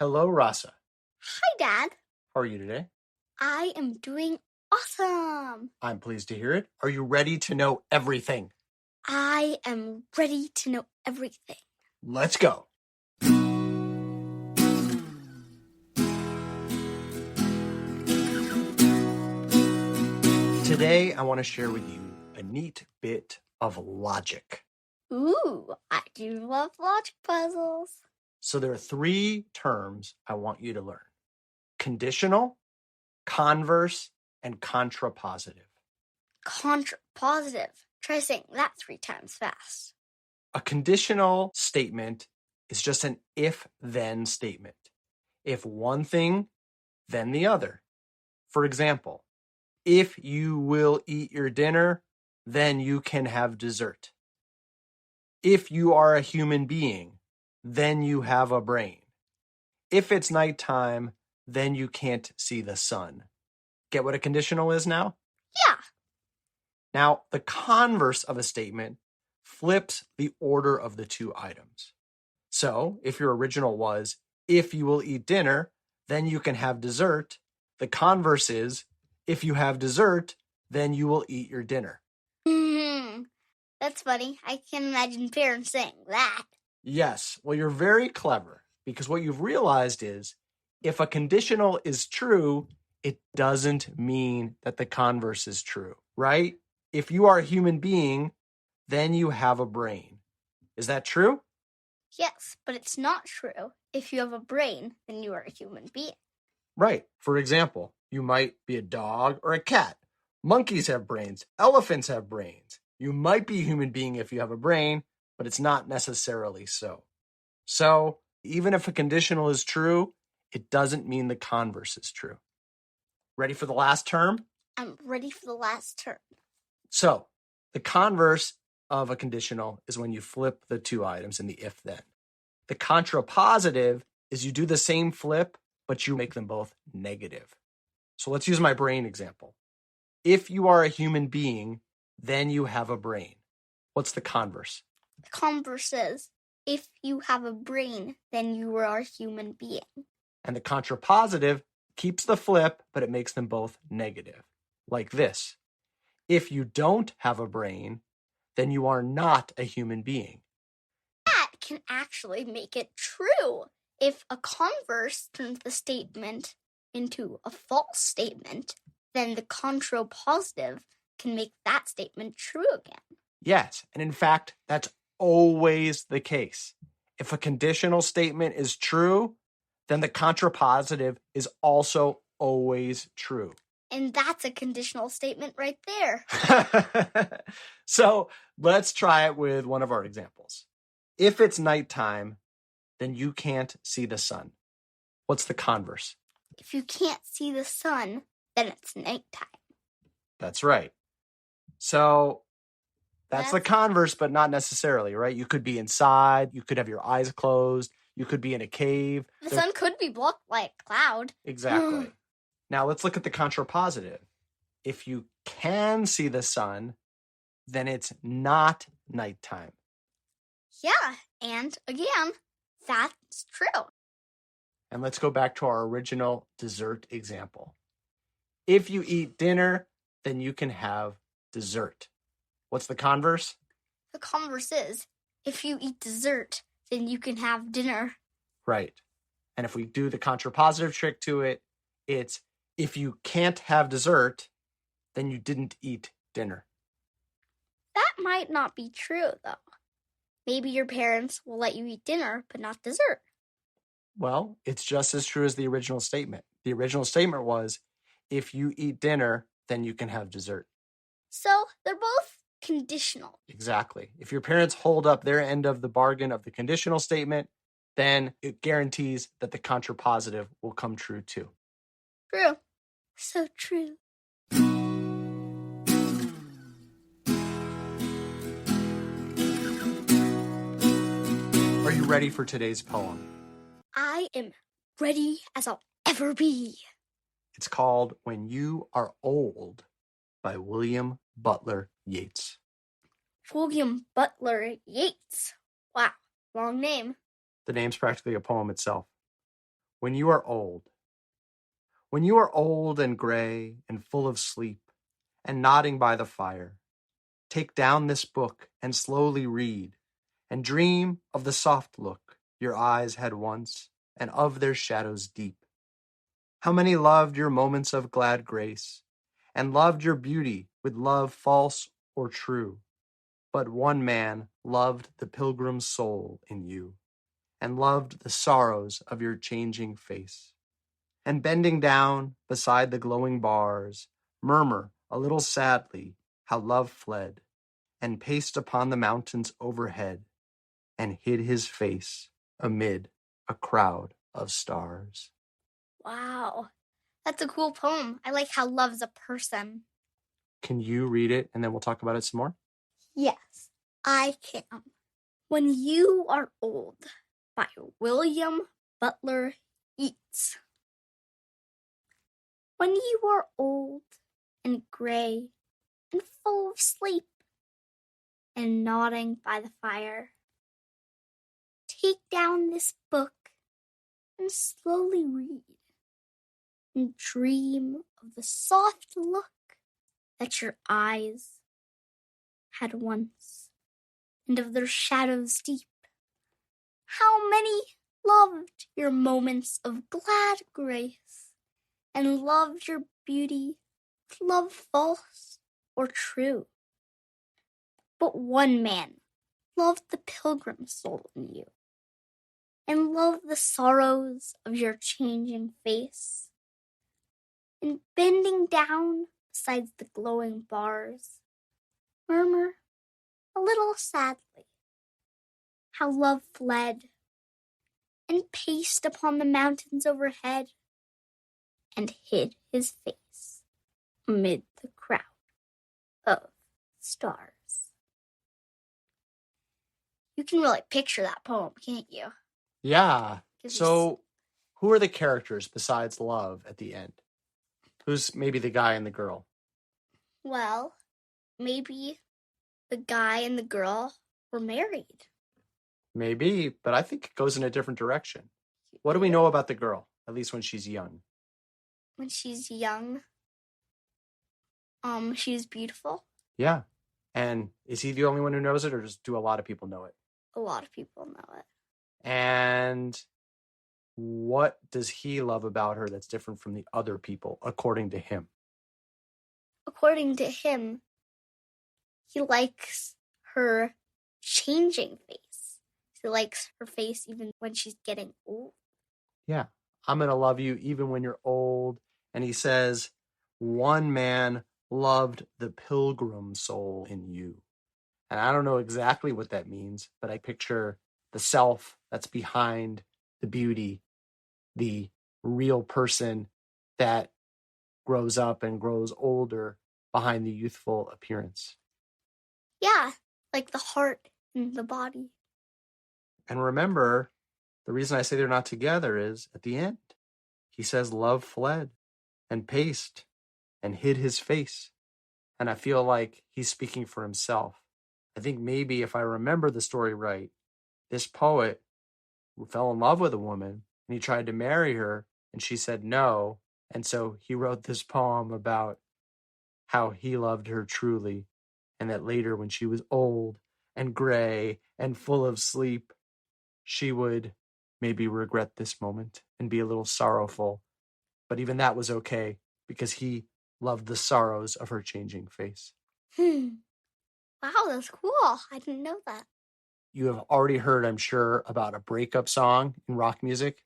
Hello, Rasa. Hi, Dad. How are you today? I am doing awesome. I'm pleased to hear it. Are you ready to know everything? I am ready to know everything. Let's go. Today, I want to share with you a neat bit of logic. Ooh, I do love logic puzzles. So there are 3 terms I want you to learn. Conditional, converse, and contrapositive. Contrapositive. Try saying that 3 times fast. A conditional statement is just an if-then statement. If one thing, then the other. For example, if you will eat your dinner, then you can have dessert. If you are a human being, then you have a brain. If it's nighttime, then you can't see the sun. Get what a conditional is now? Yeah. Now, the converse of a statement flips the order of the 2 items. So, if your original was, if you will eat dinner, then you can have dessert, the converse is, if you have dessert, then you will eat your dinner. That's funny. I can imagine parents saying that. Yes, well, you're very clever, because what you've realized is, if a conditional is true, it doesn't mean that the converse is true, right? If you are a human being, then you have a brain. Is that true? Yes, but it's not true. If you have a brain, then you are a human being. Right. For example, you might be a dog or a cat. Monkeys have brains. Elephants have brains. You might be a human being if you have a brain, but it's not necessarily so. So, even if a conditional is true, it doesn't mean the converse is true. Ready for the last term? I'm ready for the last term. So, the converse of a conditional is when you flip the 2 items in the if-then. The contrapositive is you do the same flip, but you make them both negative. So let's use my brain example. If you are a human being, then you have a brain. What's the converse? The converse is, if you have a brain, then you are a human being. And the contrapositive keeps the flip, but it makes them both negative. Like this. If you don't have a brain, then you are not a human being. That can actually make it true. If a converse turns the statement into a false statement, then the contrapositive can make that statement true again. Yes, and in fact, that's always the case. If a conditional statement is true, then the contrapositive is also always true. And that's a conditional statement right there. So let's try it with one of our examples. If it's nighttime, then you can't see the sun. What's the converse? If you can't see the sun, then it's nighttime. That's right. So that's the converse, but not necessarily, right? You could be inside. You could have your eyes closed. You could be in a cave. The sun could be blocked by a cloud. Exactly. Now let's look at the contrapositive. If you can see the sun, then it's not nighttime. Yeah, and again, that's true. And let's go back to our original dessert example. If you eat dinner, then you can have dessert. What's the converse? The converse is, if you eat dessert, then you can have dinner. Right. And if we do the contrapositive trick to it, it's if you can't have dessert, then you didn't eat dinner. That might not be true, though. Maybe your parents will let you eat dinner, but not dessert. Well, it's just as true as the original statement. The original statement was, if you eat dinner, then you can have dessert. So they're both conditional. Exactly. If your parents hold up their end of the bargain of the conditional statement, then it guarantees that the contrapositive will come true too. True. So true. Are you ready for today's poem? I am ready as I'll ever be. It's called When You Are Old by William Butler Yeats. William Butler Yeats. Wow, long name. The name's practically a poem itself. When you are old. When you are old and gray and full of sleep and nodding by the fire, take down this book and slowly read and dream of the soft look your eyes had once and of their shadows deep. How many loved your moments of glad grace and loved your beauty with love false or true? But one man loved the pilgrim's soul in you and loved the sorrows of your changing face. And bending down beside the glowing bars, murmur a little sadly how love fled and paced upon the mountains overhead and hid his face amid a crowd of stars. Wow, that's a cool poem. I like how love's a person. Can you read it and then we'll talk about it some more? Yes, I can. When You Are Old by William Butler Yeats. When you are old and gray and full of sleep and nodding by the fire, take down this book and slowly read and dream of the soft look that your eyes had once and of their shadows deep. How many loved your moments of glad grace and loved your beauty with love false or true? But one man loved the pilgrim soul in you and loved the sorrows of your changing face. And bending down beside the glowing bars, murmur a little sadly how love fled and paced upon the mountains overhead and hid his face amid the crowd of stars. You can really picture that poem, can't you? Yeah. So who are the characters besides love at the end? Who's maybe the guy and the girl? Well, maybe the guy and the girl were married. Maybe, but I think it goes in a different direction. What do we know about the girl, at least when she's young? When she's young, she's beautiful. Yeah. And is he the only one who knows it, or do a lot of people know it? A lot of people know it. And what does he love about her that's different from the other people, according to him? According to him, he likes her changing face. He likes her face even when she's getting old. Yeah. I'm going to love you even when you're old. And he says, one man loved the pilgrim soul in you. And I don't know exactly what that means, but I picture the self that's behind the beauty, the real person that grows up and grows older behind the youthful appearance. Yeah, like the heart and the body. And remember, the reason I say they're not together is at the end, he says love fled and paced and hid his face. And I feel like he's speaking for himself. I think maybe if I remember the story right, this poet fell in love with a woman and he tried to marry her and she said no. And so he wrote this poem about how he loved her truly, and that later when she was old and gray and full of sleep, she would maybe regret this moment and be a little sorrowful. But even that was okay because he loved the sorrows of her changing face. Wow, that's cool. I didn't know that. You have already heard, I'm sure, about a breakup song in rock music.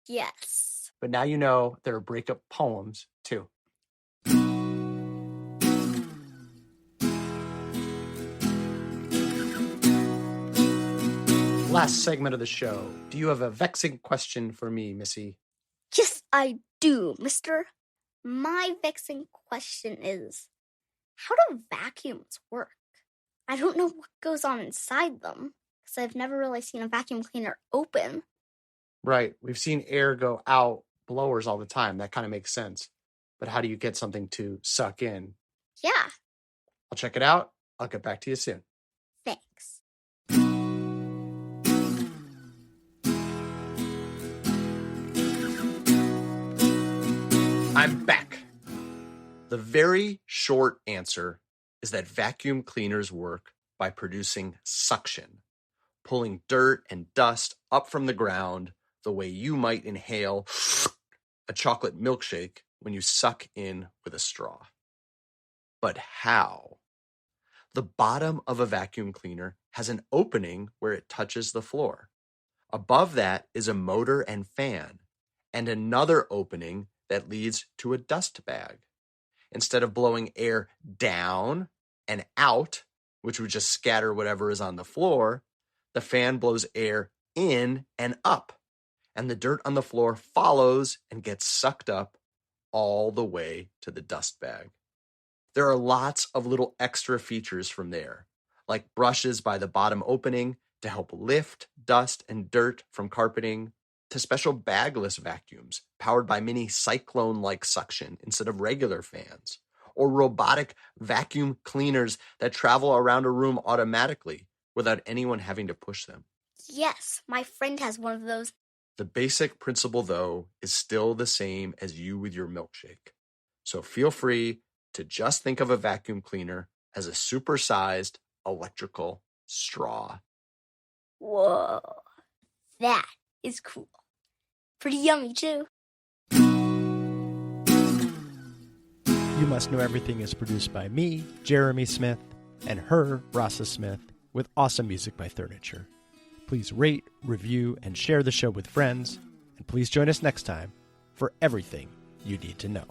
Yes. But now you know there are breakup poems too. Last segment of the show. Do you have a vexing question for me, Missy? Yes, I do, mister. My vexing question is, how do vacuums work? I don't know what goes on inside them, because I've never really seen a vacuum cleaner open. Right. We've seen air go out blowers all the time. That kind of makes sense. But how do you get something to suck in? Yeah. I'll check it out. I'll get back to you soon. Thanks. I'm back. The very short answer is that vacuum cleaners work by producing suction, pulling dirt and dust up from the ground the way you might inhale a chocolate milkshake when you suck in with a straw. But how? The bottom of a vacuum cleaner has an opening where it touches the floor. Above that is a motor and fan, and another opening that leads to a dust bag. Instead of blowing air down and out, which would just scatter whatever is on the floor, the fan blows air in and up, and the dirt on the floor follows and gets sucked up all the way to the dust bag. There are lots of little extra features from there, like brushes by the bottom opening to help lift dust and dirt from carpeting, to special bagless vacuums powered by mini cyclone-like suction instead of regular fans, or robotic vacuum cleaners that travel around a room automatically without anyone having to push them. Yes, my friend has one of those. The basic principle, though, is still the same as you with your milkshake. So feel free to just think of a vacuum cleaner as a supersized electrical straw. Whoa, that is cool. Pretty yummy, too. You Must Know Everything is produced by me, Jeremy Smith, and her, Rasa Smith, with awesome music by Furniture. Please rate, review, and share the show with friends, and please join us next time for everything you need to know.